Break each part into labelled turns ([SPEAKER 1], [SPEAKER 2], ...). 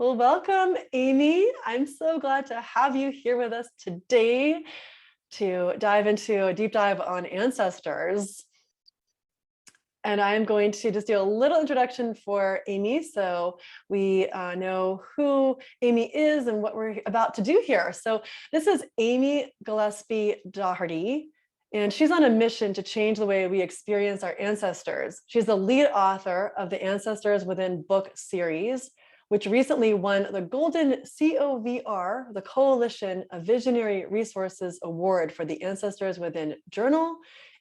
[SPEAKER 1] Well, welcome, Amy. I'm so glad to have you here with us today to dive into a deep dive on ancestors. And I'm going to just do a little introduction for Amy so we know who Amy is and what we're about to do here. So this is Amy Gillespie Dougherty, and she's on a mission to change the way we experience our ancestors. She's the lead author of the Ancestors Within book series, which recently won the Golden COVR, the Coalition of Visionary Resources Award for the Ancestors Within journal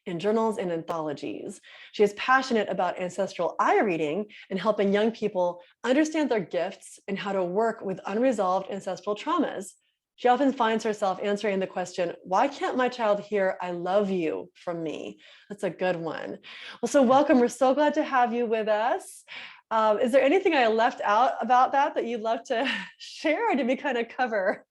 [SPEAKER 1] and journals and anthologies. She is passionate about ancestral eye reading and helping young people understand their gifts and how to work with unresolved ancestral traumas. She often finds herself answering the question, why can't my child hear "I love you" from me? That's a good one. Well, so welcome. We're so glad to have you with us. Is there anything I left out about that you'd love to share, or did we kind of cover?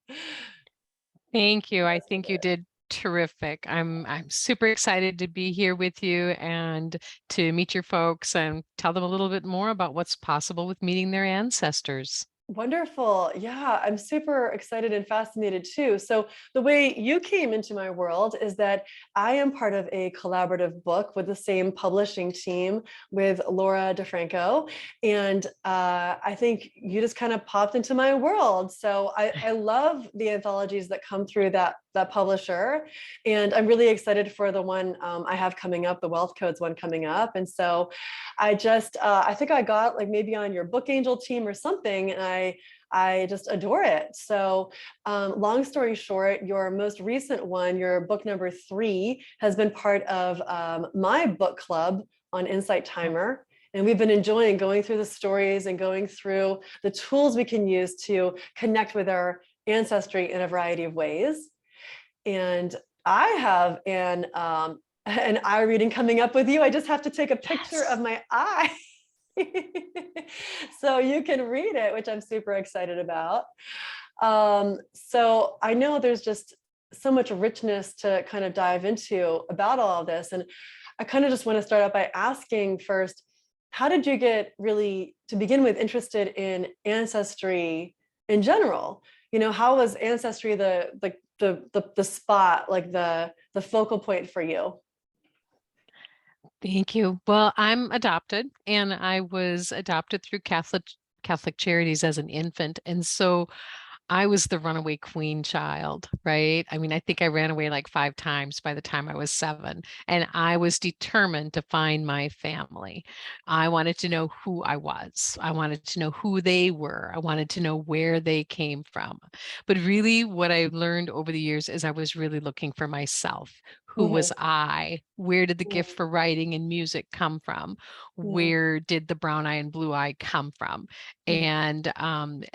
[SPEAKER 2] Thank you. I think you did terrific. I'm super excited to be here with you and to meet your folks and tell them a little bit more about what's possible with meeting their ancestors.
[SPEAKER 1] Wonderful. Yeah, I'm super excited and fascinated too. So the way you came into my world is that I am part of a collaborative book with the same publishing team with Laura DeFranco. And I think you just kind of popped into my world. So I love the anthologies that come through that publisher. And I'm really excited for the one I have coming up, the Wealth Codes one coming up. And so I think I got like maybe on your Book Angel team or something, and I just adore it. So long story short, your most recent one, your book number 3, has been part of my book club on Insight Timer. And we've been enjoying going through the stories and going through the tools we can use to connect with our ancestry in a variety of ways. And I have an eye reading coming up with you. I just have to take a picture of my eye so you can read it, which I'm super excited about. So I know there's just so much richness to kind of dive into about all of this. And I kind of just want to start out by asking first, how did you get really, to begin with, interested in ancestry in general? You know, how was ancestry the spot, like the focal point for you?
[SPEAKER 2] Thank you. Well, I'm adopted, and I was adopted through Catholic Charities as an infant. And so I was the runaway queen child, right? I mean, I think I ran away like 5 times by the time I was 7, and I was determined to find my family. I wanted to know who I was. I wanted to know who they were. I wanted to know where they came from. But really, what I learned over the years is I was really looking for myself. Who was I? Where did the gift for writing and music come from? Where did the brown eye and blue eye come from? And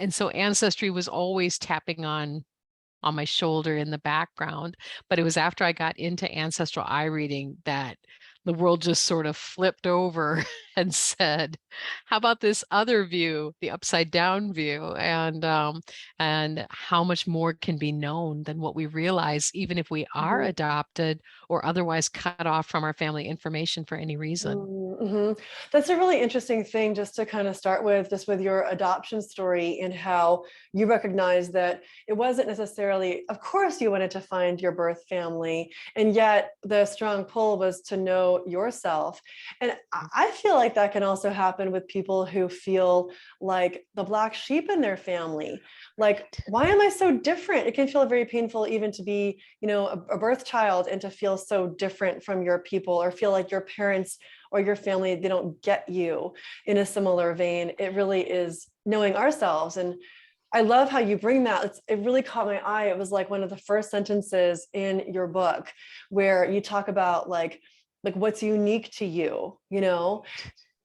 [SPEAKER 2] so ancestry was always tapping on my shoulder in the background. But it was after I got into ancestral eye reading that the world just sort of flipped over and said, how about this other view, the upside down view, and how much more can be known than what we realize, even if we are adopted or otherwise cut off from our family information for any reason.
[SPEAKER 1] That's a really interesting thing just to kind of start with, just with your adoption story and how you recognize that it wasn't necessarily, of course, you wanted to find your birth family, and yet the strong pull was to know yourself. And I feel like that can also happen with people who feel like the black sheep in their family. Like, why am I so different? It can feel very painful even to be, you know, a birth child and to feel so different from your people, or feel like your parents or your family, they don't get you in a similar vein. It really is knowing ourselves. And I love how you bring that. It really caught my eye. It was like one of the first sentences in your book where you talk about like what's unique to you, you know?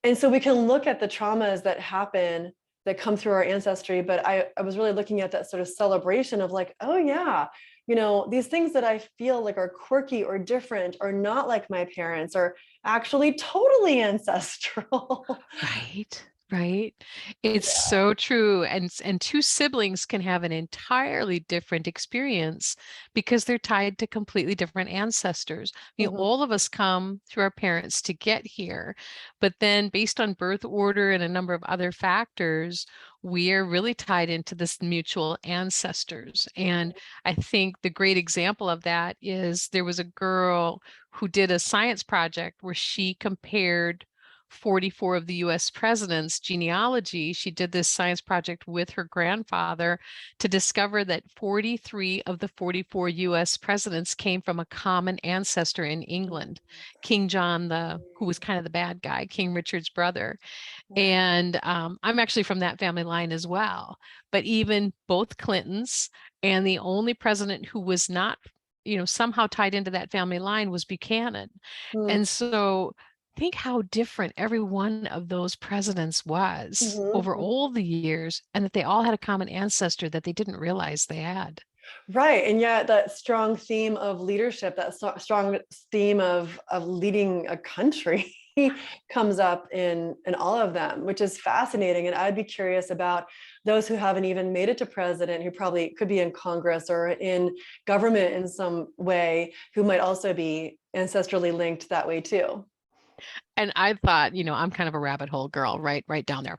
[SPEAKER 1] And so we can look at the traumas that happen, that come through our ancestry. But I was really looking at that sort of celebration of like, oh yeah, you know, these things that I feel like are quirky or different or not like my parents are actually totally ancestral.
[SPEAKER 2] Right. Right? It's so true. And two siblings can have an entirely different experience because they're tied to completely different ancestors.
[SPEAKER 1] Mhm.
[SPEAKER 2] All of us come through our parents to get here, but then based on birth order and a number of other factors, we are really tied into this mutual ancestors. And I think the great example of that is there was a girl who did a science project where she compared 44 of the US presidents' genealogy. She did this science project with her grandfather to discover that 43 of the 44 US presidents came from a common ancestor in England, King John, who was kind of the bad guy, King Richard's brother.
[SPEAKER 1] Right.
[SPEAKER 2] And I'm actually from that family line as well. But even both Clintons, and the only president who was not, somehow tied into that family line was Buchanan.
[SPEAKER 1] Mm.
[SPEAKER 2] And so think how different every one of those presidents was
[SPEAKER 1] Mhm,
[SPEAKER 2] over
[SPEAKER 1] mhm.
[SPEAKER 2] all the years, and that they all had a common ancestor that they didn't realize they had.
[SPEAKER 1] Right, and yet that strong theme of leadership, that strong theme of leading a country comes up in all of them, which is fascinating. And I'd be curious about those who haven't even made it to president, who probably could be in Congress or in government in some way, who might also be ancestrally linked that way too.
[SPEAKER 2] And I thought, I'm kind of a rabbit hole girl, right down there.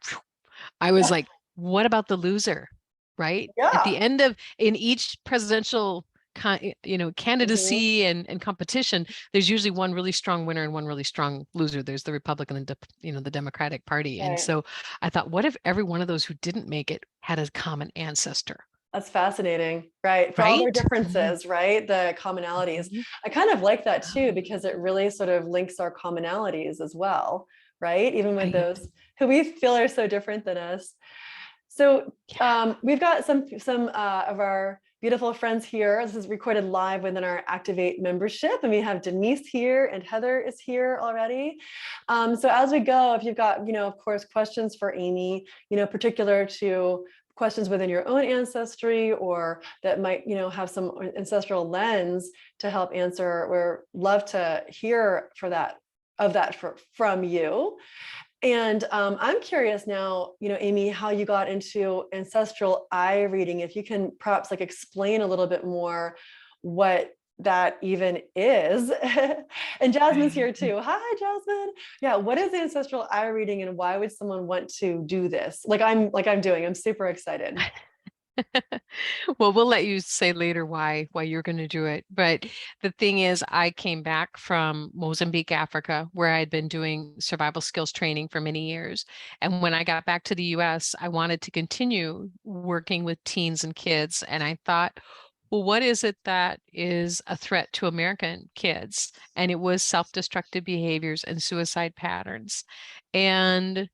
[SPEAKER 2] I was like, what about the loser? Right? At
[SPEAKER 1] Yeah.
[SPEAKER 2] the end of in each presidential
[SPEAKER 1] Mhm.
[SPEAKER 2] candidacy and competition, there's usually one really strong winner and one really strong loser. There's the Republican and the Democratic Party. And
[SPEAKER 1] Right.
[SPEAKER 2] so I thought, what if every one of those who didn't make it had a common ancestor?
[SPEAKER 1] That's fascinating, right? For all their
[SPEAKER 2] Right?
[SPEAKER 1] differences, right? The commonalities.
[SPEAKER 2] Mhm.
[SPEAKER 1] I kind of like that too, because it really sort of links our commonalities as well, right? Even with
[SPEAKER 2] Right.
[SPEAKER 1] those who we feel are so different than us. So
[SPEAKER 2] Yeah.
[SPEAKER 1] we've got some of our beautiful friends here. This is recorded live within our Activate membership, and we have Denise here and Heather is here already. So as we go, if you've got, of course, questions for Amy, particular to questions within your own ancestry or that might, have some ancestral lens to help answer, we're love to hear from you. And I'm curious now, Amy, how you got into ancestral eye reading. If you can perhaps like explain a little bit more what that even is. And Jasmine's
[SPEAKER 2] Right.
[SPEAKER 1] here too. Hi, Jasmine. Yeah, what is ancestral eye reading and why would someone want to do this? Like I'm doing. I'm super excited.
[SPEAKER 2] Well, we'll let you say later why you're going to do it. But the thing is, I came back from Mozambique, Africa, where I had been doing survival skills training for many years. And when I got back to the US, I wanted to continue working with teens and kids. And I thought, well, what is it that is a threat to American kids? And it was self-destructive behaviors and suicide patterns. And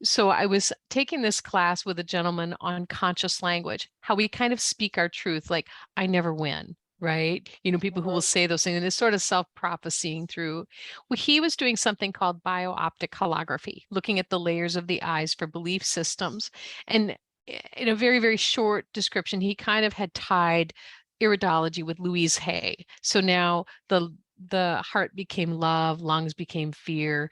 [SPEAKER 2] so I was taking this class with a gentleman on conscious language, how we kind of speak our truth, like, I never win, right? People who will
[SPEAKER 1] Mhm.
[SPEAKER 2] say those things and it's sort of self-prophesying through. Well, he was doing something called bio-optic holography, looking at the layers of the eyes for belief systems. And in a very, very short description, he kind of had tied iridology with Louise Hay. So now the heart became love, lungs became fear,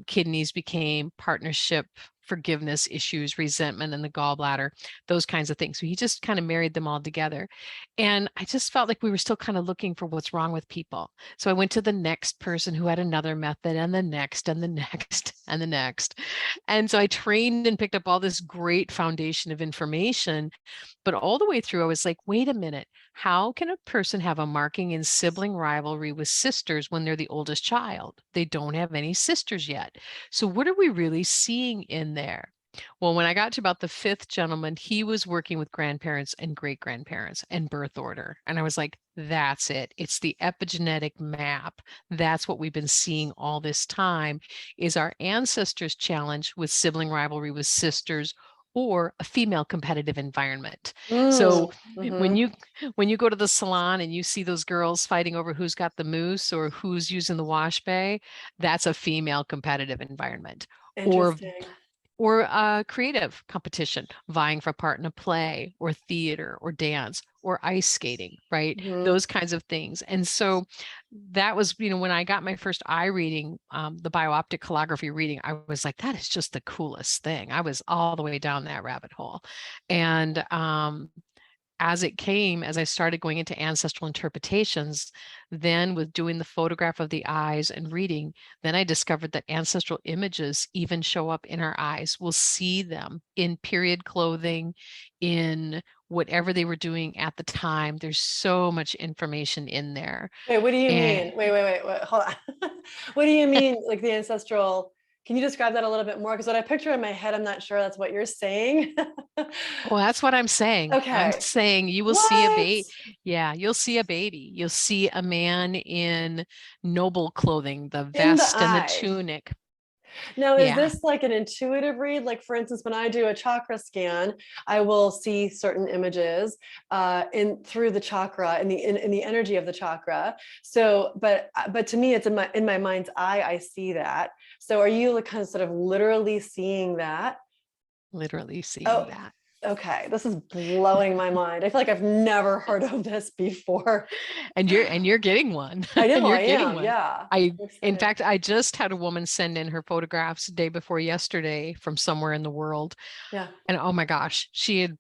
[SPEAKER 2] kidneys became partnership, forgiveness issues, resentment in the gallbladder, those kinds of things. So he just kind of married them all together. And I just felt like we were still kind of looking for what's wrong with people. So I went to the next person who had another method, and the next, and the next, and the next. And so I trained and picked up all this great foundation of information. But all the way through, I was like, wait a minute, how can a person have a marking in sibling rivalry with sisters when they're the oldest child? They don't have any sisters yet. So, what are we really seeing in there? Well, when I got to about the fifth gentleman, he was working with grandparents and great grandparents and birth order. And I was like, that's it. It's the epigenetic map. That's what we've been seeing all this time is our ancestors' challenge with sibling rivalry with sisters or a female competitive environment. So
[SPEAKER 1] Mm,
[SPEAKER 2] when
[SPEAKER 1] mhm.
[SPEAKER 2] you go to the salon and you see those girls fighting over who's got the mousse or who's using the wash bay, that's a female competitive environment. Or
[SPEAKER 1] Interesting.
[SPEAKER 2] or a creative competition, vying for a part in a play or theater or dance or ice skating, right?
[SPEAKER 1] Mhm.
[SPEAKER 2] Those kinds of things. And so that was, when I got my first eye reading, the biooptic holography reading, I was like, that is just the coolest thing. I was all the way down that rabbit hole. And as I started going into ancestral interpretations, then with doing the photograph of the eyes and reading, then I discovered that ancestral images even show up in our eyes. We'll see them in period clothing, in whatever they were doing at the time. There's so much information in there.
[SPEAKER 1] Wait, what do you
[SPEAKER 2] And
[SPEAKER 1] mean? Wait, hold on. What do you mean, like the ancestral? Can you describe that a little bit more? Because what I picture in my head, I'm not sure that's what you're saying.
[SPEAKER 2] well, that's what I'm saying. I'm
[SPEAKER 1] Okay.
[SPEAKER 2] saying you will see a
[SPEAKER 1] What?
[SPEAKER 2] baby. Yeah, you'll see a baby. You'll see a man in noble clothing, the
[SPEAKER 1] In the
[SPEAKER 2] vest and the
[SPEAKER 1] eye.
[SPEAKER 2] tunic.
[SPEAKER 1] Now, is
[SPEAKER 2] Yeah,
[SPEAKER 1] this like an intuitive read? Like, for instance, when I do a chakra scan, I will see certain images in through the chakra and in the energy of the chakra. So, but to me, it's in my mind's eye. I see that. So, are you like kind of sort of literally seeing that?
[SPEAKER 2] literally seeing
[SPEAKER 1] Oh,
[SPEAKER 2] that.
[SPEAKER 1] okay. This is blowing my mind. I feel like I've never heard of this before.
[SPEAKER 2] And you're getting one.
[SPEAKER 1] I
[SPEAKER 2] And
[SPEAKER 1] know
[SPEAKER 2] you're
[SPEAKER 1] I
[SPEAKER 2] getting
[SPEAKER 1] am.
[SPEAKER 2] one.
[SPEAKER 1] Yeah.
[SPEAKER 2] I
[SPEAKER 1] I'm
[SPEAKER 2] in
[SPEAKER 1] excited.
[SPEAKER 2] fact, I just had a woman send in her photographs day before yesterday from somewhere in the world.
[SPEAKER 1] Yeah.
[SPEAKER 2] And oh my gosh, she had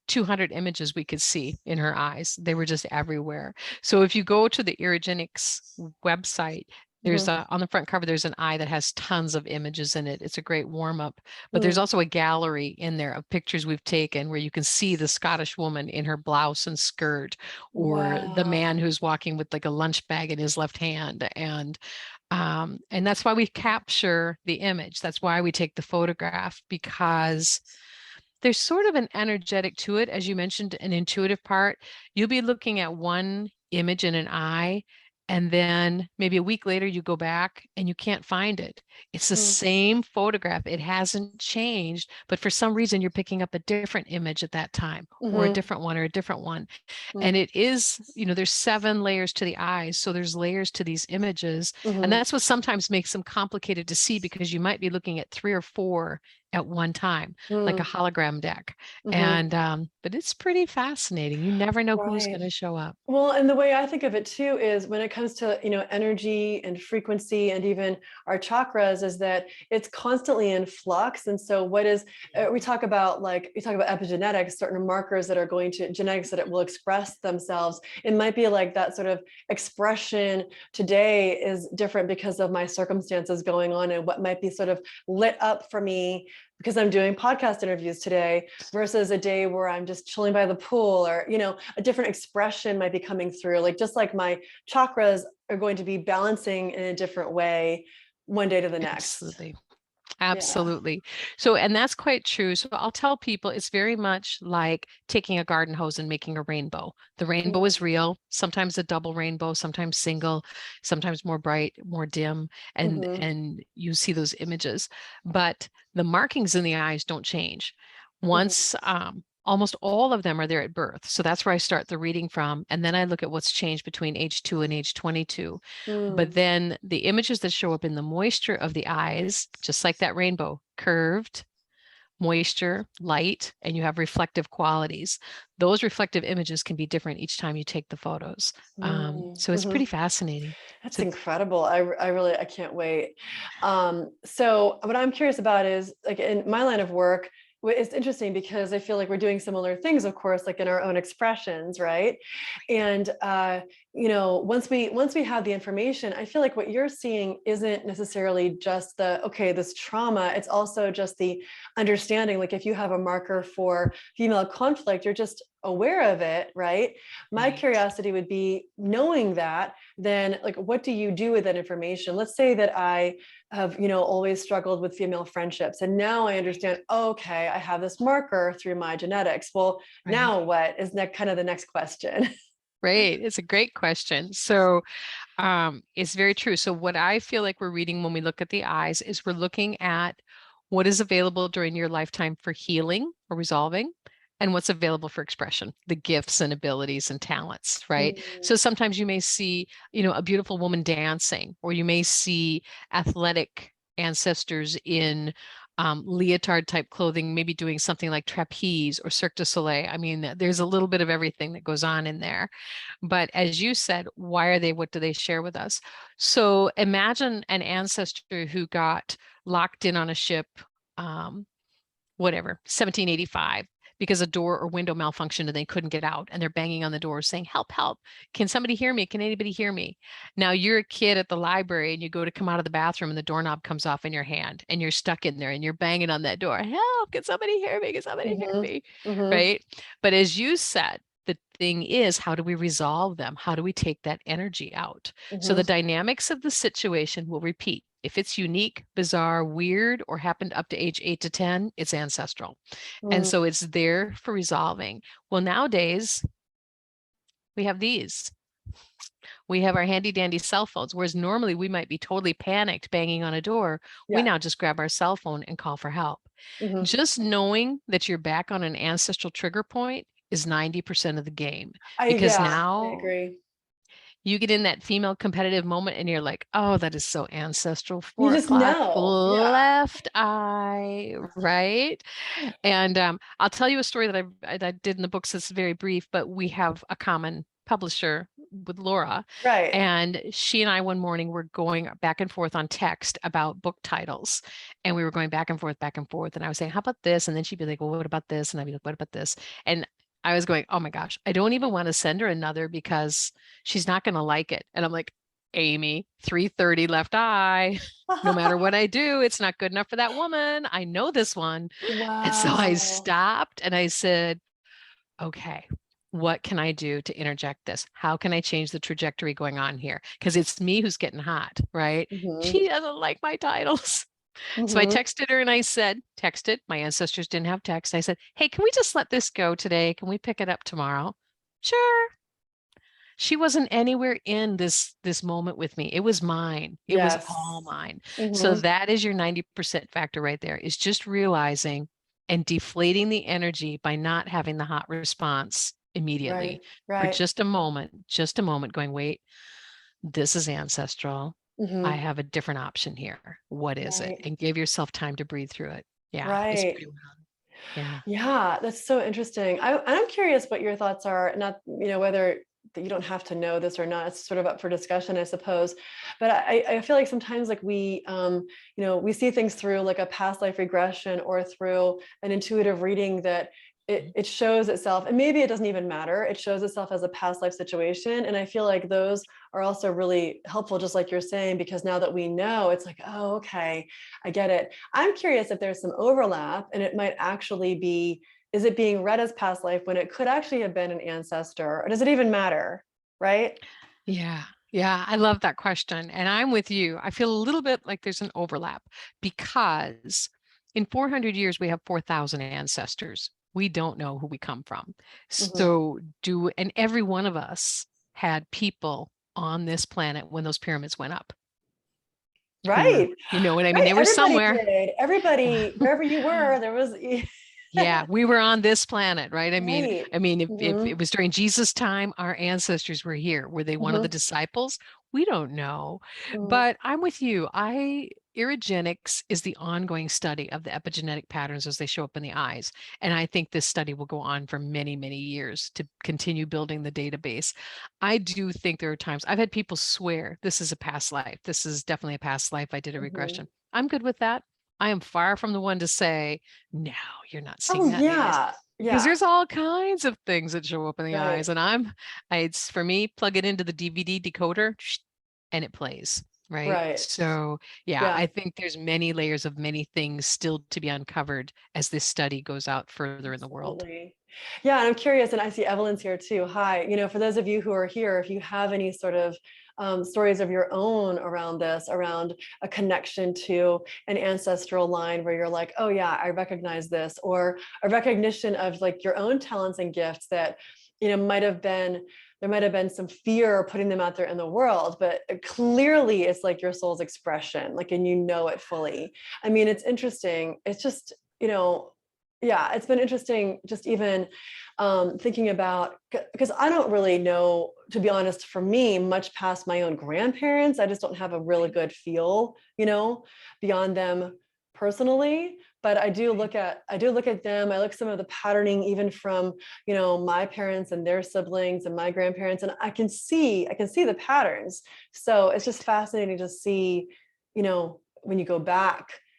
[SPEAKER 2] 200 images we could see in her eyes. They were just everywhere. So if you go to the Irogenics website, there's
[SPEAKER 1] Mhm.
[SPEAKER 2] on the front cover, there's an eye that has tons of images in it. It's a great warm up. But there's
[SPEAKER 1] Mm.
[SPEAKER 2] also a gallery in there of pictures we've taken where you can see the Scottish woman in her blouse and skirt, or the man
[SPEAKER 1] Wow.
[SPEAKER 2] who's walking with like a lunch bag in his left hand. And that's why we capture the image. That's why we take the photograph, because there's sort of an energetic to it, as you mentioned, an intuitive part. You'll be looking at one image in an eye, and then maybe a week later you go back and you can't find it. It's the
[SPEAKER 1] Mm.
[SPEAKER 2] same photograph. It hasn't changed, but for some reason you're picking up a different image at that time, or a
[SPEAKER 1] Mhm.
[SPEAKER 2] different one, or a different one. And
[SPEAKER 1] Mm.
[SPEAKER 2] it is, there's 7 layers to the eyes. So there's layers to these images. And
[SPEAKER 1] Mhm.
[SPEAKER 2] that's what sometimes makes them complicated to see, because you might be looking at 3 or 4 at one time, like a
[SPEAKER 1] Mm.
[SPEAKER 2] hologram deck.
[SPEAKER 1] Mhm.
[SPEAKER 2] And but it's pretty fascinating. You never know who's
[SPEAKER 1] Right.
[SPEAKER 2] going to show up.
[SPEAKER 1] Well, and the way I think of it too is when it comes to, energy and frequency and even our chakras, is that it's constantly in flux. And so we talk about, like, you talk about epigenetics, certain markers that are going to genetics that it will express themselves. It might be like that sort of expression today is different because of my circumstances going on and what might be sort of lit up for me because I'm doing podcast interviews today versus a day where I'm just chilling by the pool, or, a different expression might be coming through. Like, just like my chakras are going to be balancing in a different way one day to the next.
[SPEAKER 2] Absolutely.
[SPEAKER 1] Yeah.
[SPEAKER 2] Absolutely. So, and that's quite true. So I'll tell people it's very much like taking a garden hose and making a rainbow. The rainbow is real, sometimes a double rainbow, sometimes single, sometimes more bright, more dim, and
[SPEAKER 1] Mm-hmm.
[SPEAKER 2] and you see those images. But the markings in the eyes don't change.
[SPEAKER 1] Mm-hmm.
[SPEAKER 2] Once almost all of them are there at birth. So that's where I start the reading from. And then I look at what's changed between age 2 and age 22. But
[SPEAKER 1] Mm.
[SPEAKER 2] then the images that show up in the moisture of the eyes, just like that rainbow, curved, moisture, light, and you have reflective qualities. Those reflective images can be different each time you take the photos. So it's
[SPEAKER 1] Mm-hmm.
[SPEAKER 2] pretty fascinating.
[SPEAKER 1] That's
[SPEAKER 2] So
[SPEAKER 1] incredible. I really, I can't wait. So what I'm curious about is, like, in my line of work, it's interesting because I feel like we're doing similar things, of course, like in our own expressions, right? And once we have the information, I feel like what you're seeing isn't necessarily just okay, this trauma. It's also just the understanding. Like, if you have a marker for female conflict, you're just aware of it, right? My
[SPEAKER 2] right.
[SPEAKER 1] curiosity would be, knowing that, then, like, what do you do with that information? Let's say that I have, always struggled with female friendships, and now I understand, okay, I have this marker through my genetics. Well,
[SPEAKER 2] Right.
[SPEAKER 1] now what is that kind of the next question?
[SPEAKER 2] Right. It's a great question. So it's very true. So what I feel like we're reading when we look at the eyes is we're looking at what is available during your lifetime for healing or resolving, and what's available for expression, the gifts and abilities and talents, right?
[SPEAKER 1] Mm.
[SPEAKER 2] So sometimes you may see, a beautiful woman dancing, or you may see athletic ancestors in leotard type clothing, maybe doing something like trapeze or Cirque du Soleil. I mean, there's a little bit of everything that goes on in there. But as you said, why are they, what do they share with us? So imagine an ancestor who got locked in on a ship, whatever, 1785, because a door or window malfunctioned and they couldn't get out. And they're banging on the door saying, help, help. Can somebody hear me? Can anybody hear me? Now you're a kid at the library and you go to come out of the bathroom and the doorknob comes off in your hand and you're stuck in there and you're banging on that door. Help, can somebody hear me? Can somebody hear me? Right? But as you said, the thing is, how do we resolve them? How do we take that energy out? So the dynamics of the situation will repeat. If it's unique, bizarre, weird, or happened up to age 8 to 10, it's ancestral. And so it's there for resolving. Well, nowadays, we have these. We have our handy dandy cell phones, whereas normally we might be totally panicked banging on a door. We now just grab our cell phone and call for help. Just knowing that you're back on an ancestral trigger point is 90% of the game. Because
[SPEAKER 1] I
[SPEAKER 2] now
[SPEAKER 1] agree.
[SPEAKER 2] you get in that female competitive moment and you're like, oh, that is so ancestral.
[SPEAKER 1] You
[SPEAKER 2] 4
[SPEAKER 1] just
[SPEAKER 2] o'clock
[SPEAKER 1] know. Yeah.
[SPEAKER 2] left eye, right? And I'll tell you a story that I did in the books that's very brief, but we have a common publisher with Laura.
[SPEAKER 1] Right.
[SPEAKER 2] And she and I one morning were going back and forth on text about book titles. And we were going back and forth, back and forth. And I was saying, how about this? And then she'd be like, well, what about this? And I'd be like, what about this? And I was going, oh my gosh, I don't even want to send her another because she's not going to like it. And I'm like, Amy, 3:30 left eye. No matter what I do, it's not good enough for that woman. I know this one. And so I
[SPEAKER 1] Wow.
[SPEAKER 2] stopped and I said, okay, what can I do to interject this? How can I change the trajectory going on here? Because it's me who's getting hot, right? She doesn't like my titles. So I texted her and I said, texted, my ancestors didn't have text. I said, hey, can we just let this go today? Can we pick it up tomorrow? Sure. She wasn't anywhere in this moment with me. It was mine. It was all mine. So that is your 90% factor right there, is just realizing and deflating the energy by not having the hot response immediately for just a moment going, wait, this is ancestral. I have a different option here. What is it? And give yourself time to breathe through it. Yeah, it's pretty wild. Yeah.
[SPEAKER 1] Yeah, that's so interesting. I'm curious what your thoughts are, not, whether that you don't have to know this or not. It's sort of up for discussion, I suppose. But I feel like sometimes like we see things through like a past life regression or through an intuitive reading that it shows itself, and maybe it doesn't even matter. It shows itself as a past life situation. And I feel like those are also really helpful, just like you're saying, because now that we know, it's like, oh, okay, I get it. I'm curious if there's some overlap and it might actually be, is it being read as past life when it could actually have been an ancestor, or does it even matter? Right?
[SPEAKER 2] Yeah. Yeah. I love that question. And I'm with you. I feel a little bit like there's an overlap because in 400 years, we have 4,000 ancestors. We don't know who we come from. So and every one of us had people on this planet when those pyramids went up.
[SPEAKER 1] Right.
[SPEAKER 2] You know what I mean?
[SPEAKER 1] Right.
[SPEAKER 2] They were
[SPEAKER 1] Everybody
[SPEAKER 2] somewhere.
[SPEAKER 1] did. Everybody, wherever you were, there was.
[SPEAKER 2] Yeah, we were on this planet, right? I mean,
[SPEAKER 1] Right.
[SPEAKER 2] if it was during Jesus' time, our ancestors were here. Were they one of the disciples? We don't know. But I'm with you. Irrigenics is the ongoing study of the epigenetic patterns as they show up in the eyes. And I think this study will go on for many, many years to continue building the database. I do think there are times I've had people swear this is a past life. This is definitely a past life. I did a regression. I'm good with that. I am far from the one to say, no, you're not seeing
[SPEAKER 1] Oh
[SPEAKER 2] that in the eyes.
[SPEAKER 1] yeah.
[SPEAKER 2] Because
[SPEAKER 1] Yeah.
[SPEAKER 2] there's all kinds of things that show up in the
[SPEAKER 1] Right.
[SPEAKER 2] eyes. And it's for me, plug it into the DVD decoder and it plays. Right.
[SPEAKER 1] Right.
[SPEAKER 2] So yeah,
[SPEAKER 1] Yeah.
[SPEAKER 2] I think there's many layers of many things still to be uncovered as this study goes out further in the world.
[SPEAKER 1] Absolutely. Yeah, and I'm curious, and I see Evelyn's here too. Hi. For those of you who are here, if you have any sort of stories of your own around this, around a connection to an ancestral line where you're like, oh yeah, I recognize this, or a recognition of like your own talents and gifts that, might have been, there might have been some fear putting them out there in the world, but clearly it's like your soul's expression, like, and it fully. I mean, it's interesting. It's just, yeah, it's been interesting just even thinking about, because I don't really know, to be honest, for me, much past my own grandparents. I just don't have a really good feel, beyond them personally, but I do look at them. I look some of the patterning even from, my parents and their siblings and my grandparents, and I can see the patterns. So it's just fascinating to see, when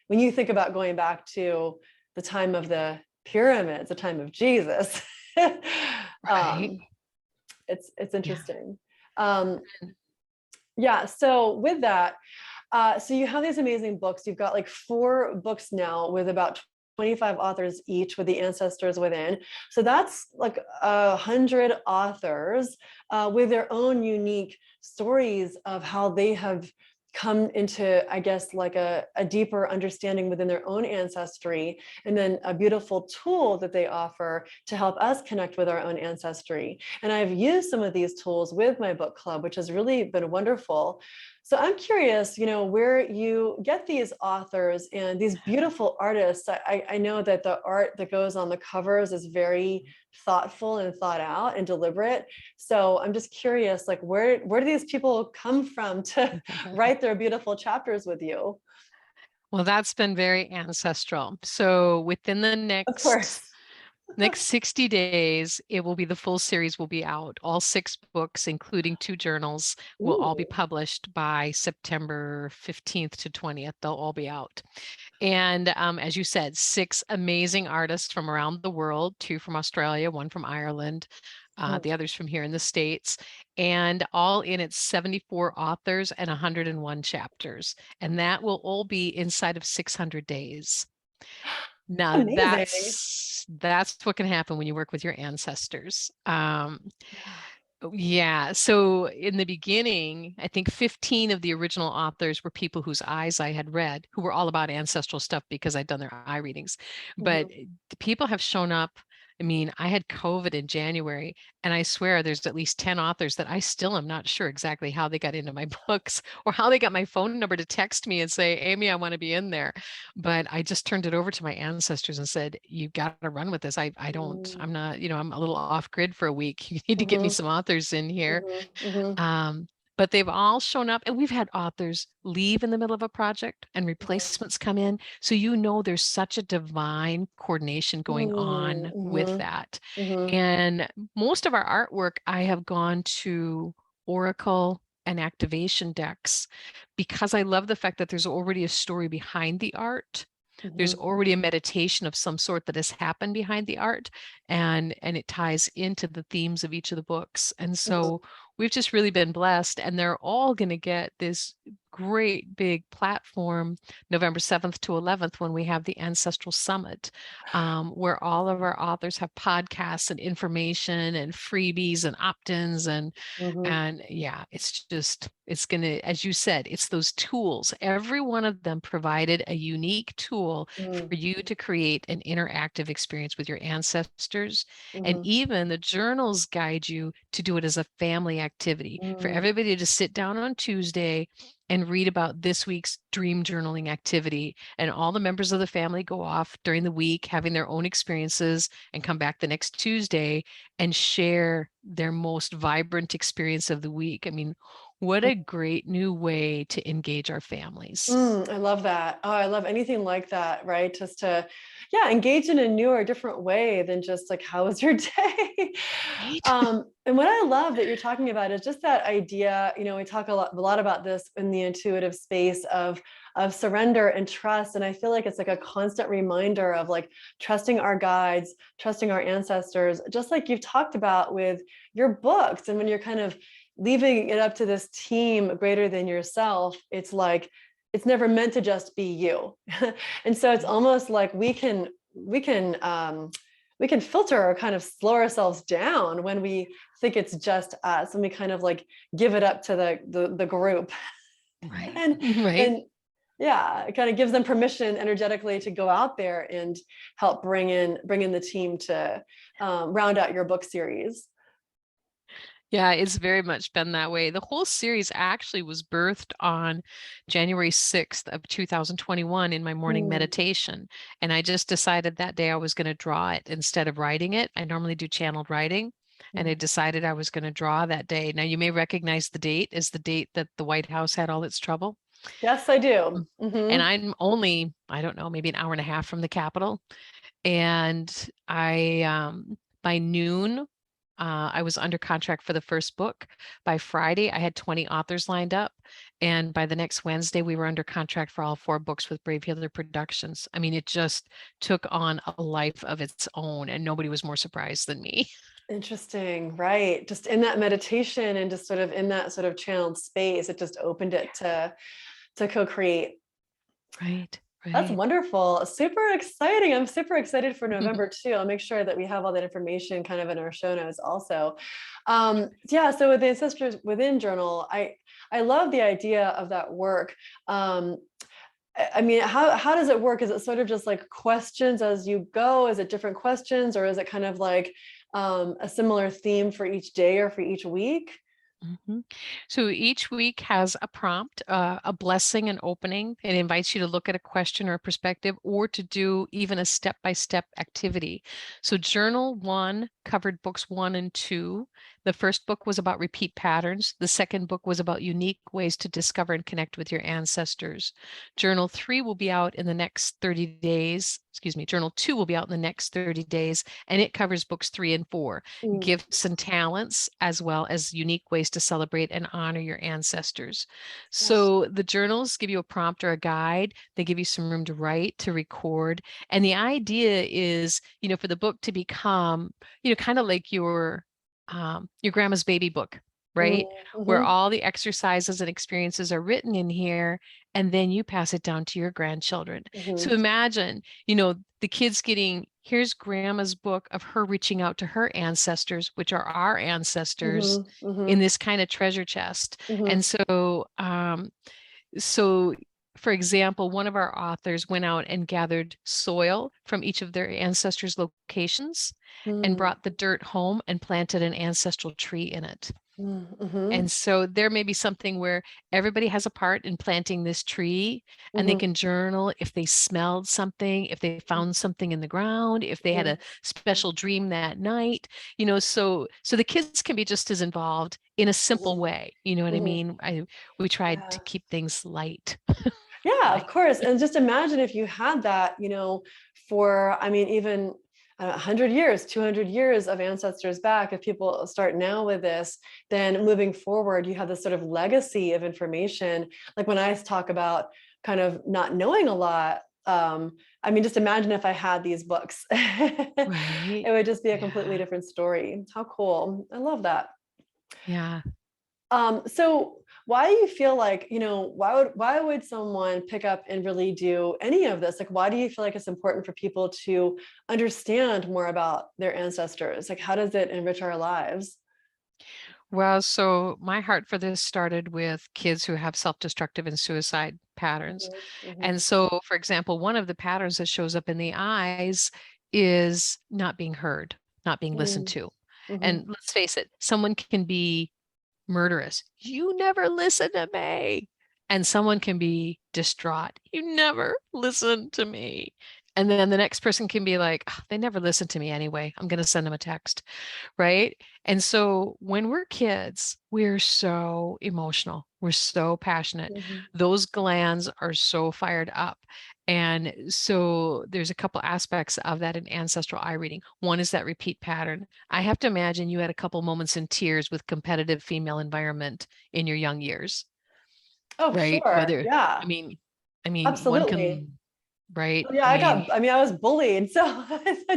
[SPEAKER 1] when you think about going back to the time of the pyramids, the time of Jesus.
[SPEAKER 2] Right.
[SPEAKER 1] It's
[SPEAKER 2] Yeah.
[SPEAKER 1] interesting. Yeah. So with that, so you have these amazing books. You've got like 4 books now with about 25 authors each, with the ancestors within. So that's like 100 authors with their own unique stories of how they have come into, I guess, like a deeper understanding within their own ancestry, and then a beautiful tool that they offer to help us connect with our own ancestry. And I've used some of these tools with my book club, which has really been wonderful. So I'm curious, where you get these authors and these beautiful artists. I know that the art that goes on the covers is very thoughtful and thought out and deliberate. So I'm just curious, like, where do these people come from to write their beautiful chapters with you?
[SPEAKER 2] Well, that's been very ancestral. So within the
[SPEAKER 1] Of course.
[SPEAKER 2] next 60 days, it will be the full series will be out. All 6 books, including 2 journals, will all be
[SPEAKER 1] Ooh.
[SPEAKER 2] published by September 15th to 20th. They'll all be out. And as you said, 6 amazing artists from around the world, 2 from Australia, 1 from Ireland,
[SPEAKER 1] Mm.
[SPEAKER 2] the others from here in the States, and all in its 74 authors and 101 chapters. And that will all be inside of 600 days. Now
[SPEAKER 1] Amazing.
[SPEAKER 2] that's what can happen when you work with your ancestors.
[SPEAKER 1] Yeah.
[SPEAKER 2] Yeah. So in the beginning, I think 15 of the original authors were people whose eyes I had read, who were all about ancestral stuff because I'd done their eye readings. But
[SPEAKER 1] Mhm.
[SPEAKER 2] the people have shown up. I mean, I had COVID in January, and I swear there's at least 10 authors that I still am not sure exactly how they got into my books or how they got my phone number to text me and say, Amy, I want to be in there. But I just turned it over to my ancestors and said, you got to run with this. I'm not, I'm a little off grid for a week. You need to get me
[SPEAKER 1] Mhm.
[SPEAKER 2] some authors in here.
[SPEAKER 1] Mhm. Mhm.
[SPEAKER 2] Um, but they've all shown up, and we've had authors leave in the middle of a project and
[SPEAKER 1] Mhm.
[SPEAKER 2] replacements come in. So there's such a divine coordination going on with
[SPEAKER 1] Mhm.
[SPEAKER 2] that.
[SPEAKER 1] Mhm.
[SPEAKER 2] And most of our artwork, I have gone to Oracle and activation decks because I love the fact that there's already a story behind the art. There's
[SPEAKER 1] Mhm.
[SPEAKER 2] already a meditation of some sort that has happened behind the art, and it ties into the themes of each of the books. And
[SPEAKER 1] Mhm.
[SPEAKER 2] so we've just really been blessed, and they're all going to get this great big platform November 7th to 11th when we have the Ancestral Summit, where all of our authors have podcasts and information and freebies and opt-ins,
[SPEAKER 1] Mhm.
[SPEAKER 2] and yeah, it's going to, as you said, it's those tools. Every one of them provided a unique tool
[SPEAKER 1] Mhm.
[SPEAKER 2] for you to create an interactive experience with your ancestors. And
[SPEAKER 1] Mhm.
[SPEAKER 2] even the journals guide you to do it as a family activity for
[SPEAKER 1] Mhm.
[SPEAKER 2] everybody to sit down on Tuesday and read about this week's dream journaling activity. And all the members of the family go off during the week having their own experiences and come back the next Tuesday and share their most vibrant experience of the week. I mean, what a great new way to engage our families.
[SPEAKER 1] I love that. Oh, I love anything like that, right? Just to, yeah, engage in a new or different way than just like, how was your day?
[SPEAKER 2] Right?
[SPEAKER 1] And what I love that you're talking about is just that idea, we talk a lot about this in the intuitive space of surrender and trust. And I feel like it's like a constant reminder of like trusting our guides, trusting our ancestors, just like you've talked about with your books. And when you're kind of leaving it up to this team greater than yourself, it's like it's never meant to just be you. And so it's
[SPEAKER 2] Right.
[SPEAKER 1] almost like we can filter or kind of slow ourselves down when we think it's just us, and we kind of like give it up to the group.
[SPEAKER 2] Right.
[SPEAKER 1] and
[SPEAKER 2] Right.
[SPEAKER 1] and yeah, it kind of gives them permission energetically to go out there and help bring in the team to round out your book series.
[SPEAKER 2] Yeah, it's very much been that way. The whole series actually was birthed on January 6th of 2021 in my morning
[SPEAKER 1] Mm,
[SPEAKER 2] meditation. And I just decided that day I was going to draw it instead of writing it. I normally do channeled writing. And I
[SPEAKER 1] mm.
[SPEAKER 2] decided I was going to draw that day. Now, you may recognize the date as the date that the White House had all its trouble.
[SPEAKER 1] Yes, I do.
[SPEAKER 2] And I'm only, I don't know, maybe an hour and a half from the Capitol. And by noon, I was under contract for the first book. By Friday, I had 20 authors lined up. And by the next Wednesday, we were under contract for all 4 books with Brave Healer Productions. I mean, it just took on a life of its own, and nobody was more surprised than me.
[SPEAKER 1] Interesting, right? Just in that meditation and just sort of in that sort of channeled space, it just opened it to co-create.
[SPEAKER 2] Right,
[SPEAKER 1] That's
[SPEAKER 2] right.
[SPEAKER 1] wonderful. Super exciting. I'm super excited for November too. I'll make sure that we have all that information kind of in our show notes also. Yeah, so with the Ancestors Within journal, I love the idea of that work. I mean, how does it work? Is it sort of just like questions as you go? Is it different questions, or is it kind of like a similar theme for each day or for each week?
[SPEAKER 2] Mhm. So each week has a prompt, a blessing, an opening. It invites you to look at a question or a perspective, or to do even a step-by-step activity. So journal 1 covered books 1 and 2. The first book was about repeat patterns. The second book was about unique ways to discover and connect with your ancestors. Journal 3 will be out in the next 30 days. Excuse me, Journal 2 will be out in the next 30 days, and it covers books 3 and 4,
[SPEAKER 1] Mm,
[SPEAKER 2] gifts and talents, as well as unique ways to celebrate and honor your ancestors.
[SPEAKER 1] yes.
[SPEAKER 2] So the journals give you a prompt or a guide. They give you some room to write, to record. And the idea is, for the book to become, kind of like your grandma's baby book, right? Where
[SPEAKER 1] Mm-hmm.
[SPEAKER 2] all the exercises and experiences are written in here, and then you pass it down to your grandchildren. So
[SPEAKER 1] Mm-hmm.
[SPEAKER 2] imagine, the kids getting, here's grandma's book of her reaching out to her ancestors, which are our ancestors,
[SPEAKER 1] Mm-hmm.
[SPEAKER 2] in
[SPEAKER 1] Mm-hmm.
[SPEAKER 2] this kind of treasure chest.
[SPEAKER 1] Mm-hmm.
[SPEAKER 2] And so for example, one of our authors went out and gathered soil from each of their ancestors' locations and brought the dirt home and planted an ancestral tree in it.
[SPEAKER 1] Mm-hmm.
[SPEAKER 2] And so there may be something where everybody has a part in planting this tree, and they
[SPEAKER 1] Mm-hmm.
[SPEAKER 2] can journal if they smelled something, if they found something in the ground, if they had
[SPEAKER 1] Mm-hmm.
[SPEAKER 2] a special dream that night, so the kids can be just as involved in a simple
[SPEAKER 1] Mm-hmm.
[SPEAKER 2] way. You know what I
[SPEAKER 1] Mm-hmm.
[SPEAKER 2] mean? We tried to
[SPEAKER 1] Yeah.
[SPEAKER 2] keep things light.
[SPEAKER 1] Yeah, of
[SPEAKER 2] Light.
[SPEAKER 1] course. And just imagine if you had that, for, I mean, even 100 years, 200 years of ancestors back, if people start now with this, then moving forward, you have this sort of legacy of information. Like when I talk about kind of not knowing a lot, I mean, just imagine if I had these books, it
[SPEAKER 2] Right.
[SPEAKER 1] would just be a completely
[SPEAKER 2] Yeah.
[SPEAKER 1] different story. How cool. I love that.
[SPEAKER 2] Yeah.
[SPEAKER 1] So why do you feel like, why would someone pick up and really do any of this? Like, why do you feel like it's important for people to understand more about their ancestors? Like, how does it enrich our lives?
[SPEAKER 2] Well, so my heart for this started with kids who have self-destructive and suicide patterns.
[SPEAKER 1] Mhm,
[SPEAKER 2] And
[SPEAKER 1] mhm,
[SPEAKER 2] so, for example, one of the patterns that shows up in the eyes is not being heard, not being listened
[SPEAKER 1] mm,
[SPEAKER 2] to.
[SPEAKER 1] mhm,
[SPEAKER 2] And let's face it, someone can be murderous. You never listen to me. And someone can be distraught. You never listen to me. And then the next person can be like, "Ah, they never listen to me anyway. I'm going to send them a text." Right. And so when we're kids, we're so emotional. We're so passionate.
[SPEAKER 1] mhm.
[SPEAKER 2] Those glands are so fired up. And so there's a couple aspects of that in ancestral eye reading. One is that repeat pattern. I have to imagine you had a couple moments in tears with competitive female environment in your young years,
[SPEAKER 1] Oh,
[SPEAKER 2] right?
[SPEAKER 1] sure.
[SPEAKER 2] Whether,
[SPEAKER 1] Yeah,
[SPEAKER 2] I mean, one
[SPEAKER 1] absolutely.
[SPEAKER 2] can, right?
[SPEAKER 1] Oh, yeah, I mean, I was bullied. So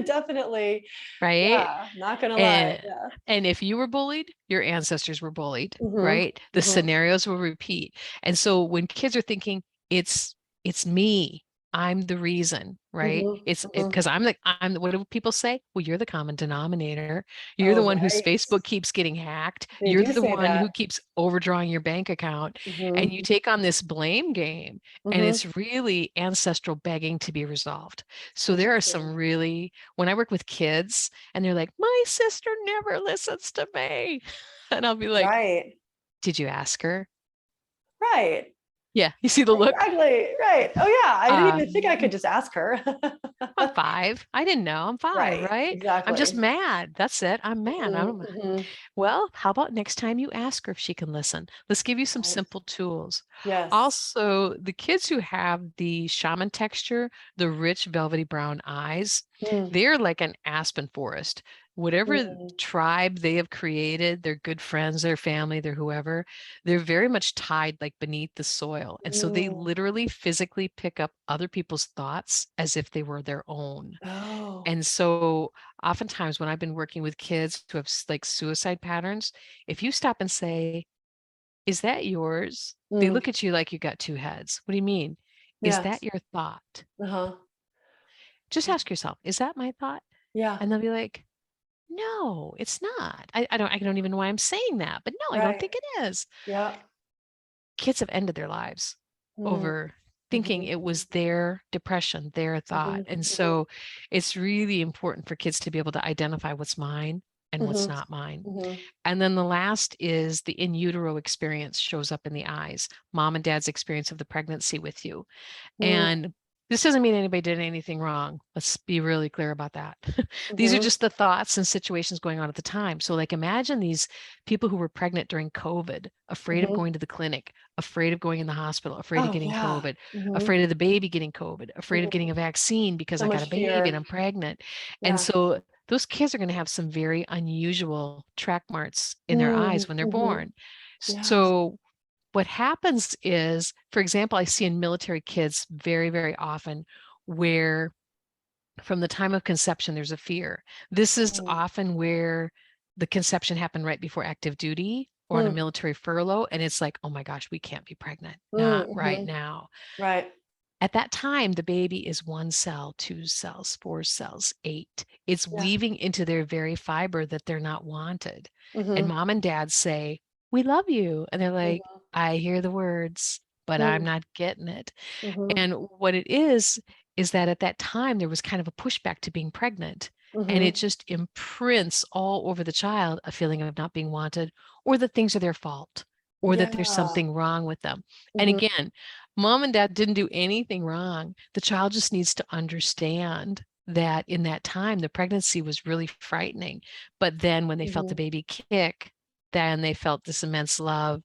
[SPEAKER 1] definitely,
[SPEAKER 2] Right.
[SPEAKER 1] yeah, not gonna lie.
[SPEAKER 2] And
[SPEAKER 1] Yeah.
[SPEAKER 2] and if you were bullied, your ancestors were bullied,
[SPEAKER 1] Hmm.
[SPEAKER 2] right? The
[SPEAKER 1] Hmm.
[SPEAKER 2] scenarios will repeat. And so when kids are thinking, it's me, I'm the reason, right?
[SPEAKER 1] Hmm.
[SPEAKER 2] It's
[SPEAKER 1] Hmm.
[SPEAKER 2] because what do people say? Well, you're the common denominator. You're the
[SPEAKER 1] Oh,
[SPEAKER 2] one whose
[SPEAKER 1] right.
[SPEAKER 2] Facebook keeps getting hacked.
[SPEAKER 1] They
[SPEAKER 2] You're
[SPEAKER 1] do
[SPEAKER 2] the
[SPEAKER 1] say
[SPEAKER 2] one
[SPEAKER 1] that.
[SPEAKER 2] who keeps overdrawing your bank account. And you
[SPEAKER 1] Hmm.
[SPEAKER 2] take on this blame game, and
[SPEAKER 1] Hmm.
[SPEAKER 2] it's really ancestral begging to be resolved. So there are
[SPEAKER 1] Interesting.
[SPEAKER 2] some really, when I work with kids, and they're like, my sister never listens to me. And I'll be like,
[SPEAKER 1] Right.
[SPEAKER 2] did you ask her?
[SPEAKER 1] Right.
[SPEAKER 2] Yeah, you see the look.
[SPEAKER 1] Exactly. Right. Oh yeah. I didn't even think I
[SPEAKER 2] Um,
[SPEAKER 1] could just ask her.
[SPEAKER 2] I'm 5. I didn't know. I'm 5,
[SPEAKER 1] Right.
[SPEAKER 2] right? I'm just
[SPEAKER 1] Exactly.
[SPEAKER 2] mad. That's it. I'm mad. I
[SPEAKER 1] Mhm,
[SPEAKER 2] don't.
[SPEAKER 1] mhm.
[SPEAKER 2] Well, how about next time you ask her if she can listen? Let's give you some
[SPEAKER 1] Right.
[SPEAKER 2] simple tools.
[SPEAKER 1] Yes.
[SPEAKER 2] Also, the kids who have the shaman texture, the rich velvety brown eyes,
[SPEAKER 1] Mm,
[SPEAKER 2] they're like an aspen forest. Whatever
[SPEAKER 1] mm,
[SPEAKER 2] tribe they have created, their good friends, their family, their whoever, they're very much tied like beneath the soil. And so they
[SPEAKER 1] mm.
[SPEAKER 2] literally physically pick up other people's thoughts as if they were their own.
[SPEAKER 1] Oh.
[SPEAKER 2] And so oftentimes when I've been working with kids who have like suicide patterns, if you stop and say, "Is that yours?" They
[SPEAKER 1] Mm.
[SPEAKER 2] look at you like you got two heads. What do you mean? Is that
[SPEAKER 1] Yes.
[SPEAKER 2] your thought?
[SPEAKER 1] Uh-huh.
[SPEAKER 2] Just ask yourself, is that my thought?
[SPEAKER 1] Yeah.
[SPEAKER 2] And they'll be like, no, it's not. I don't even know why I'm saying that, but no, I don't
[SPEAKER 1] Right.
[SPEAKER 2] think it is.
[SPEAKER 1] Yeah.
[SPEAKER 2] Kids have ended their lives
[SPEAKER 1] Mm,
[SPEAKER 2] over thinking
[SPEAKER 1] mhm,
[SPEAKER 2] it was their depression, their thought.
[SPEAKER 1] mhm,
[SPEAKER 2] And
[SPEAKER 1] mhm,
[SPEAKER 2] so it's really important for kids to be able to identify what's mine and what's
[SPEAKER 1] mhm,
[SPEAKER 2] not mine.
[SPEAKER 1] mhm,
[SPEAKER 2] And then the last is the in utero experience shows up in the eyes, mom and dad's experience of the pregnancy with you.
[SPEAKER 1] mm,
[SPEAKER 2] And this doesn't mean anybody did anything wrong. Let's be really clear about that. These are
[SPEAKER 1] mhm,
[SPEAKER 2] just the thoughts and situations going on at the time. So, like, imagine these people who were pregnant during COVID, afraid of
[SPEAKER 1] mhm.
[SPEAKER 2] going to the clinic, afraid of going in the hospital, afraid of
[SPEAKER 1] Oh
[SPEAKER 2] getting
[SPEAKER 1] yeah.
[SPEAKER 2] COVID,
[SPEAKER 1] Mhm,
[SPEAKER 2] afraid of the baby getting COVID, afraid of getting
[SPEAKER 1] mhm.
[SPEAKER 2] a vaccine because
[SPEAKER 1] So
[SPEAKER 2] I got
[SPEAKER 1] much
[SPEAKER 2] a baby and
[SPEAKER 1] fear.
[SPEAKER 2] I'm pregnant. And
[SPEAKER 1] Yeah.
[SPEAKER 2] so, those kids are going to have some very unusual track marks in their eyes
[SPEAKER 1] Mm,
[SPEAKER 2] when they're
[SPEAKER 1] mhm.
[SPEAKER 2] born.
[SPEAKER 1] Yeah.
[SPEAKER 2] So, what happens is, for example, I see in military kids very, very often where from the time of conception, there's a fear. This is
[SPEAKER 1] Mm,
[SPEAKER 2] often where the conception happened right before active duty or on a
[SPEAKER 1] mm,
[SPEAKER 2] military furlough. And it's like, oh my gosh, we can't be pregnant.
[SPEAKER 1] mm,
[SPEAKER 2] Not right
[SPEAKER 1] mhm.
[SPEAKER 2] now.
[SPEAKER 1] Right.
[SPEAKER 2] At that time, the baby is 1 cell, 2 cells, 4 cells, 8. It's
[SPEAKER 1] Yeah.
[SPEAKER 2] weaving into their very fiber that they're not wanted. And
[SPEAKER 1] Mhm,
[SPEAKER 2] mom and dad say, we love you. And they're like,
[SPEAKER 1] mhm,
[SPEAKER 2] I hear the words, but I'm
[SPEAKER 1] mm,
[SPEAKER 2] not getting it.
[SPEAKER 1] mhm,
[SPEAKER 2] And what it is that at that time there was kind of a pushback to being pregnant. And it
[SPEAKER 1] mhm.
[SPEAKER 2] just imprints all over the child a feeling of not being wanted, or that things are their fault, or that there's
[SPEAKER 1] Yeah.
[SPEAKER 2] something wrong with them. And
[SPEAKER 1] Mhm,
[SPEAKER 2] again, mom and dad didn't do anything wrong. The child just needs to understand that in that time, the pregnancy was really frightening. But then when they felt the
[SPEAKER 1] mhm.
[SPEAKER 2] baby kick, then they felt this immense love.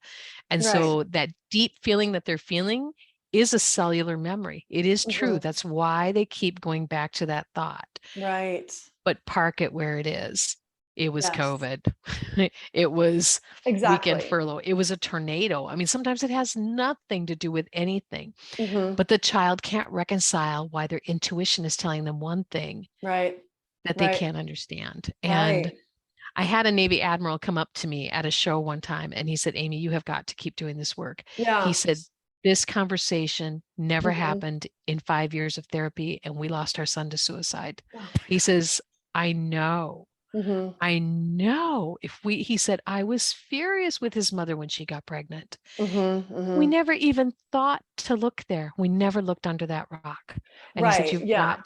[SPEAKER 2] And
[SPEAKER 1] Right.
[SPEAKER 2] so that deep feeling that they're feeling is a cellular memory. It is true.
[SPEAKER 1] Mhm.
[SPEAKER 2] That's why they keep going back to that thought,
[SPEAKER 1] Right.
[SPEAKER 2] but park it where it is. It was
[SPEAKER 1] Yes.
[SPEAKER 2] COVID. It was weekend
[SPEAKER 1] Exactly.
[SPEAKER 2] furlough. It was a tornado. I mean, sometimes it has nothing to do with anything,
[SPEAKER 1] Mhm.
[SPEAKER 2] but the child can't reconcile why their intuition is telling them one thing
[SPEAKER 1] Right.
[SPEAKER 2] that they
[SPEAKER 1] Right.
[SPEAKER 2] can't understand. And
[SPEAKER 1] Right.
[SPEAKER 2] I had a Navy admiral come up to me at a show one time and he said, Amy, you have got to keep doing this work. He
[SPEAKER 1] Yeah.
[SPEAKER 2] said, this conversation never
[SPEAKER 1] Mhm.
[SPEAKER 2] happened in 5 years of therapy, and we lost our son to suicide.
[SPEAKER 1] Oh my
[SPEAKER 2] He
[SPEAKER 1] gosh.
[SPEAKER 2] says, I know,
[SPEAKER 1] Mhm.
[SPEAKER 2] I know. He said, I was furious with his mother when she got pregnant.
[SPEAKER 1] Mhm.
[SPEAKER 2] We
[SPEAKER 1] Mhm.
[SPEAKER 2] never even thought to look there. We never looked under that rock. And he said,
[SPEAKER 1] Right. Yeah.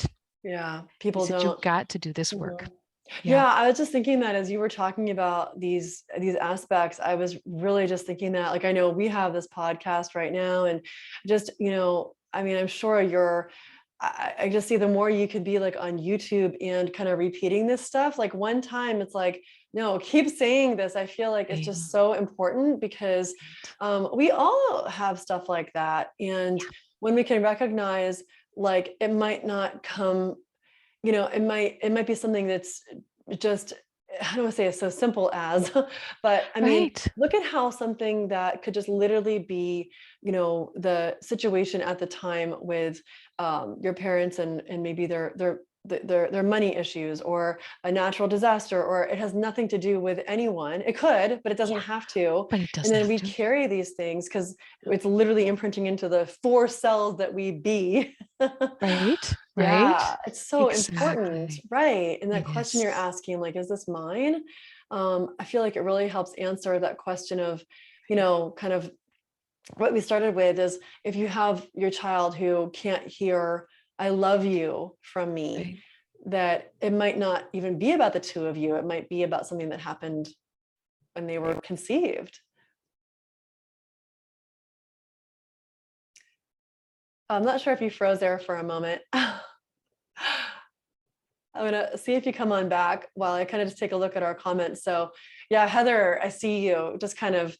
[SPEAKER 1] Yeah. People
[SPEAKER 2] you've
[SPEAKER 1] don't.
[SPEAKER 2] got to do this work.
[SPEAKER 1] Mhm.
[SPEAKER 2] Yeah.
[SPEAKER 1] Yeah, I was just thinking that as you were talking about these aspects, I was really just thinking that, like, I know we have this podcast right now, and just, I mean, I'm sure I just see the more you could be like on YouTube and kind of repeating this stuff. Like one time, it's like, no, keep saying this. I feel like it's just
[SPEAKER 2] Right.
[SPEAKER 1] so important because we all have stuff like that, and when we can recognize, like, it might not come, it might be something that's just, I don't want to say it's so simple as, but I mean,
[SPEAKER 2] Right.
[SPEAKER 1] look at how something that could just literally be, the situation at the time with your parents, and maybe their money issues, or a natural disaster, or it has nothing to do with anyone. It could, but it doesn't
[SPEAKER 2] Yeah.
[SPEAKER 1] have to.
[SPEAKER 2] But it
[SPEAKER 1] And
[SPEAKER 2] doesn't
[SPEAKER 1] then
[SPEAKER 2] have
[SPEAKER 1] we
[SPEAKER 2] to.
[SPEAKER 1] carry these things because it's literally imprinting into the 4 cells that we be.
[SPEAKER 2] Right,
[SPEAKER 1] Yeah,
[SPEAKER 2] right.
[SPEAKER 1] it's so important,
[SPEAKER 2] Exactly.
[SPEAKER 1] right? And that
[SPEAKER 2] It
[SPEAKER 1] question you're
[SPEAKER 2] is.
[SPEAKER 1] asking, like, is this mine? I feel like it really helps answer that question of, kind of what we started with is, if you have your child who can't hear "I love you" from me,
[SPEAKER 2] Right.
[SPEAKER 1] that it might not even be about the two of you. It might be about something that happened when they were conceived. I'm not sure if you froze there for a moment. I'm gonna see if you come on back while I kind of just take a look at our comments. So yeah, Heather, I see you just kind of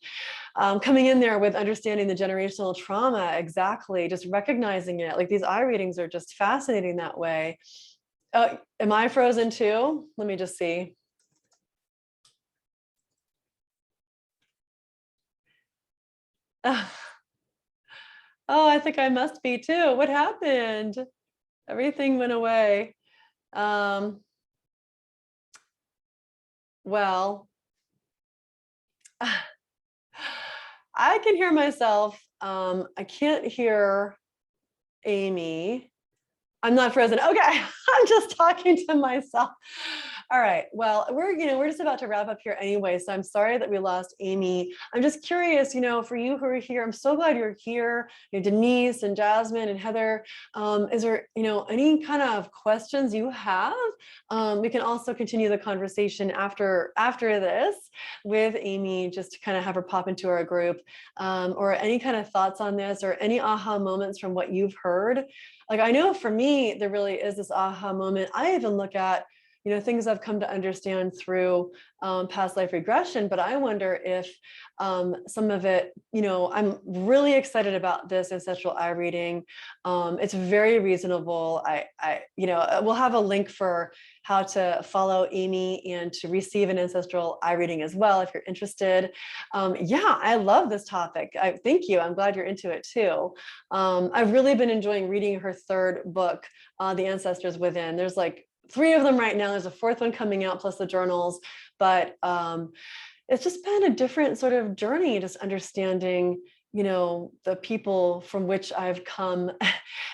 [SPEAKER 1] coming in there with understanding the generational trauma. Exactly. Just recognizing it. Like these eye readings are just fascinating that way. Oh, am I frozen too? Let me just see. Oh, I think I must be too. What happened? Everything went away. Um, well, I can hear myself. I can't hear Amy. I'm not frozen. Okay, I'm just talking to myself. All right. Well, we're just about to wrap up here anyway. So I'm sorry that we lost Amy. I'm just curious, for you who are here, I'm so glad you're here. Denise and Jasmine and Heather. Is there, any kind of questions you have? We can also continue the conversation after this with Amy, just to kind of have her pop into our group, or any kind of thoughts on this, or any aha moments from what you've heard. Like, I know for me, there really is this aha moment. I even look at, things I've come to understand through past life regression, but I wonder if some of it, I'm really excited about this ancestral eye reading. It's very reasonable. We'll have a link for how to follow Amy and to receive an ancestral eye reading as well, if you're interested. Yeah, I love this topic. Thank you. I'm glad you're into it too. I've really been enjoying reading her third book, The Ancestors Within. There's like 3 of them right now. There's a 4th one coming out, plus the journals. But it's just been a different sort of journey, just understanding, the people from which I've come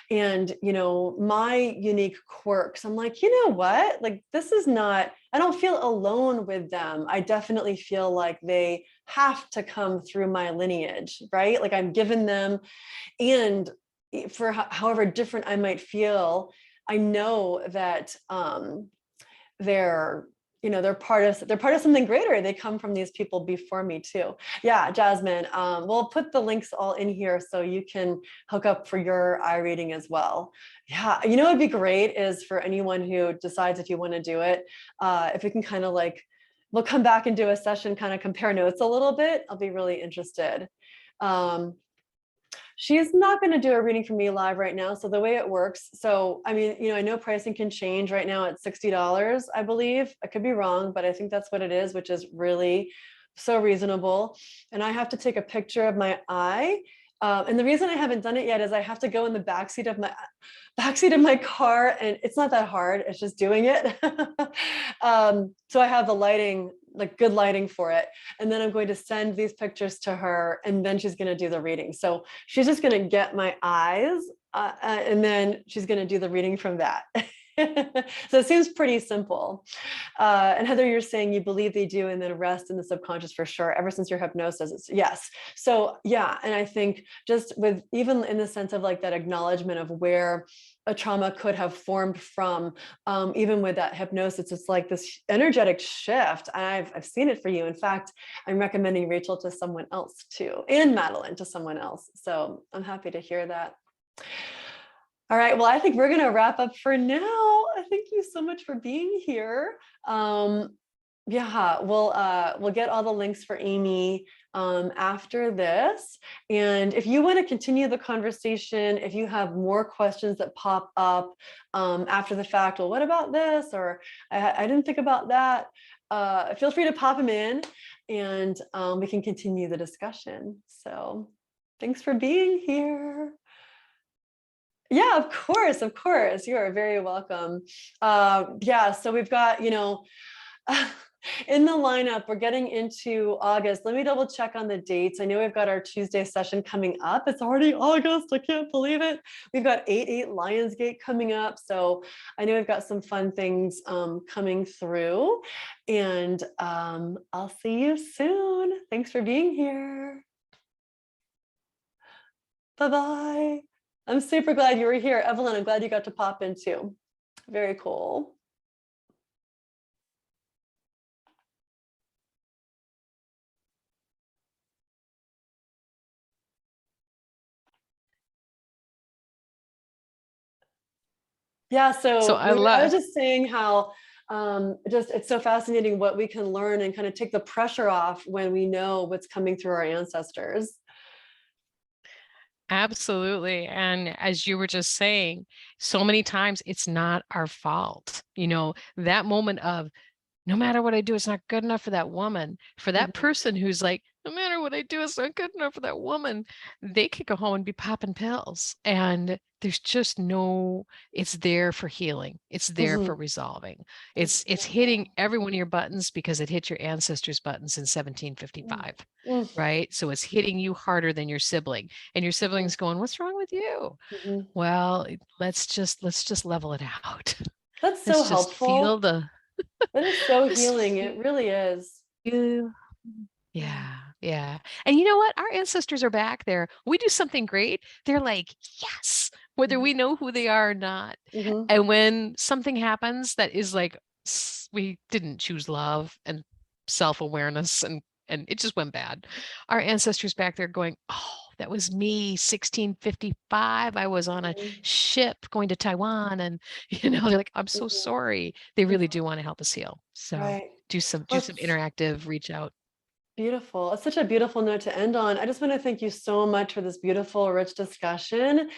[SPEAKER 1] and, my unique quirks. I'm like, you know what? Like, this is not, I don't feel alone with them. I definitely feel like they have to come through my lineage, right? Like I'm given them, and for however different I might feel, I know that they're they're part of something greater. They come from these people before me too. Yeah, Jasmine, we'll put the links all in here so you can hook up for your eye reading as well. Yeah, it'd be great is for anyone who decides if you want to do it, if we can kind of like, we'll come back and do a session, kind of compare notes a little bit. I'll be really interested. She's not going to do a reading for me live right now. So the way it works, so I mean, I know pricing can change. Right now it's $60, I believe. I could be wrong, but I think that's what it is, which is really so reasonable. And I have to take a picture of my eye. And the reason I haven't done it yet is I have to go in the backseat of my car, and it's not that hard. It's just doing it. So I have the lighting, like good lighting for it. And then I'm going to send these pictures to her, and then she's going to do the reading. So she's just going to get my eyes, and then she's going to do the reading from that. So it seems pretty simple. And Heather, you're saying you believe they do, and then rest in the subconscious for sure, ever since your hypnosis. Yes. So yeah. And I think just with, even in the sense of like that acknowledgement of where a trauma could have formed from, even with that hypnosis, it's like this energetic shift. I've seen it for you. In fact, I'm recommending Rachel to someone else too, and Madeline to someone else. So I'm happy to hear that. All right, well, I think we're going to wrap up for now. Thank you so much for being here. Yeah, we'll get all the links for Amy after this. And if you want to continue the conversation, if you have more questions that pop up after the fact, well, what about this? Or I didn't think about that. Feel free to pop them in, and we can continue the discussion. So thanks for being here. Yeah, of course, of course. You are very welcome. Yeah, so we've got, in the lineup, we're getting into August. Let me double check on the dates. I know we've got our Tuesday session coming up. It's already August. I can't believe it. We've got 8/8 Lionsgate coming up. So I know we've got some fun things coming through. And I'll see you soon. Thanks for being here. Bye-bye. I'm super glad you were here. Evelyn, I'm glad you got to pop in too. Very cool. Yeah,
[SPEAKER 2] So
[SPEAKER 1] so
[SPEAKER 2] I
[SPEAKER 1] I was
[SPEAKER 2] love.
[SPEAKER 1] just saying how just it's so fascinating what we can learn and kind of take the pressure off when we know what's coming through our ancestors.
[SPEAKER 2] Absolutely. And as you were just saying, so many times it's not our fault. That moment of no matter what I do, it's not good enough for that woman. For that
[SPEAKER 1] Mhm,
[SPEAKER 2] person who's like, no matter what I do, it's not good enough for that woman. They could go home and be popping pills. And there's just no, it's there for healing. It's there for
[SPEAKER 1] mhm.
[SPEAKER 2] resolving.
[SPEAKER 1] That's
[SPEAKER 2] It's hitting
[SPEAKER 1] beautiful.
[SPEAKER 2] every one of your buttons because it hit your ancestors' buttons in
[SPEAKER 1] Mm,
[SPEAKER 2] 1755.
[SPEAKER 1] mm,
[SPEAKER 2] Right. So it's hitting you harder than your sibling. And your
[SPEAKER 1] mhm,
[SPEAKER 2] sibling's going, what's wrong with you?
[SPEAKER 1] mhm.
[SPEAKER 2] Well, let's just level it out.
[SPEAKER 1] That's so
[SPEAKER 2] Let's just feel
[SPEAKER 1] helpful.
[SPEAKER 2] the
[SPEAKER 1] That is so
[SPEAKER 2] just
[SPEAKER 1] healing. It really is.
[SPEAKER 2] feel.
[SPEAKER 1] Yeah.
[SPEAKER 2] Yeah, yeah. And you know what? Our ancestors are back there. We do something great. They're like, yes, whether
[SPEAKER 1] Mhm,
[SPEAKER 2] we know who they are or not.
[SPEAKER 1] mhm,
[SPEAKER 2] And when something happens that is like we didn't choose love and self-awareness and it just went bad. Our ancestors back there going, "Oh, that was me, 1655. I was on a
[SPEAKER 1] mhm,
[SPEAKER 2] ship going to Taiwan." And they're like, "I'm so
[SPEAKER 1] mhm,
[SPEAKER 2] sorry." They
[SPEAKER 1] mhm.
[SPEAKER 2] really do want to help us heal. So
[SPEAKER 1] Right.
[SPEAKER 2] do some
[SPEAKER 1] Well,
[SPEAKER 2] interactive reach out.
[SPEAKER 1] beautiful. It's such a beautiful note to end on. I just want to thank you so much for this beautiful, rich discussion.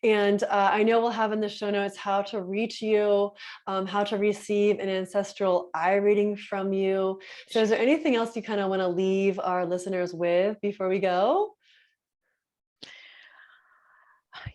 [SPEAKER 1] And I know we'll have in the show notes how to reach you, how to receive an ancestral eye reading from you. So, is there anything else you kind of want to leave our listeners with before we go?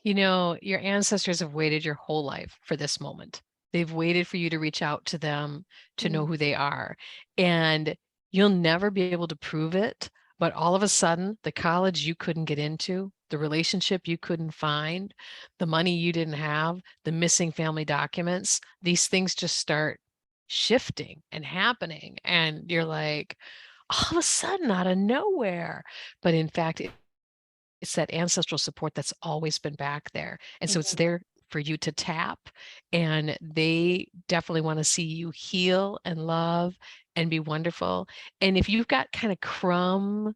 [SPEAKER 2] Your ancestors have waited your whole life for this moment. They've waited for you to reach out to them to know
[SPEAKER 1] Mm,
[SPEAKER 2] who they are. And you'll never be able to prove it. But all of a sudden, the college you couldn't get into, the relationship you couldn't find, the money you didn't have, the missing family documents, these things just start shifting and happening. And you're like, all of a sudden, out of nowhere. But in fact, it's that ancestral support that's always been back there. And so it's
[SPEAKER 1] mhm,
[SPEAKER 2] there for you to tap. And they definitely want to see you heal and love and be wonderful. And if you've got kind of crumb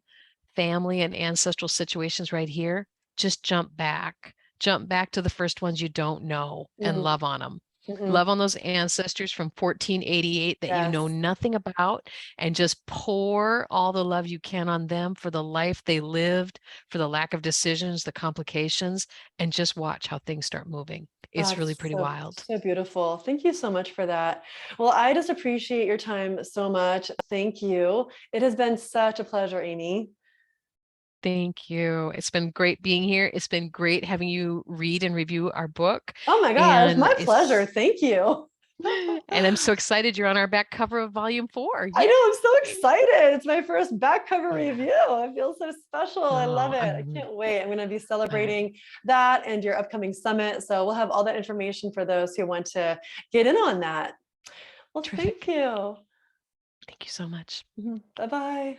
[SPEAKER 2] family and ancestral situations right here, just jump back. Jump back to the first ones you don't know and
[SPEAKER 1] mhm,
[SPEAKER 2] love on them.
[SPEAKER 1] mhm.
[SPEAKER 2] Love on those ancestors from 1488 that you know
[SPEAKER 1] Yes.
[SPEAKER 2] nothing about, and just pour all the love you can on them for the life they lived, for the lack of decisions, the complications, and just watch how things start moving. It's really
[SPEAKER 1] That's
[SPEAKER 2] pretty
[SPEAKER 1] so
[SPEAKER 2] wild.
[SPEAKER 1] so beautiful. Thank you so much for that. Well, I just appreciate your time so much. Thank you. It has been such a pleasure, Amy.
[SPEAKER 2] Thank you. It's been great being here. It's been great having you read and review our book.
[SPEAKER 1] Oh my gosh,
[SPEAKER 2] And
[SPEAKER 1] my pleasure.
[SPEAKER 2] it's
[SPEAKER 1] Thank you.
[SPEAKER 2] and I'm so excited you're on our back cover of volume 4.
[SPEAKER 1] I
[SPEAKER 2] Yay!
[SPEAKER 1] know, I'm so excited. It's my first back cover
[SPEAKER 2] Yeah.
[SPEAKER 1] review. I feel so special. I love
[SPEAKER 2] Oh,
[SPEAKER 1] it. I
[SPEAKER 2] I'm
[SPEAKER 1] can't wait. I'm going to be
[SPEAKER 2] glad.
[SPEAKER 1] celebrating that and your upcoming summit. So we'll have all that information for those who want to get in on that. Well, thank
[SPEAKER 2] Terrific.
[SPEAKER 1] you.
[SPEAKER 2] Thank you so much.
[SPEAKER 1] Bye bye.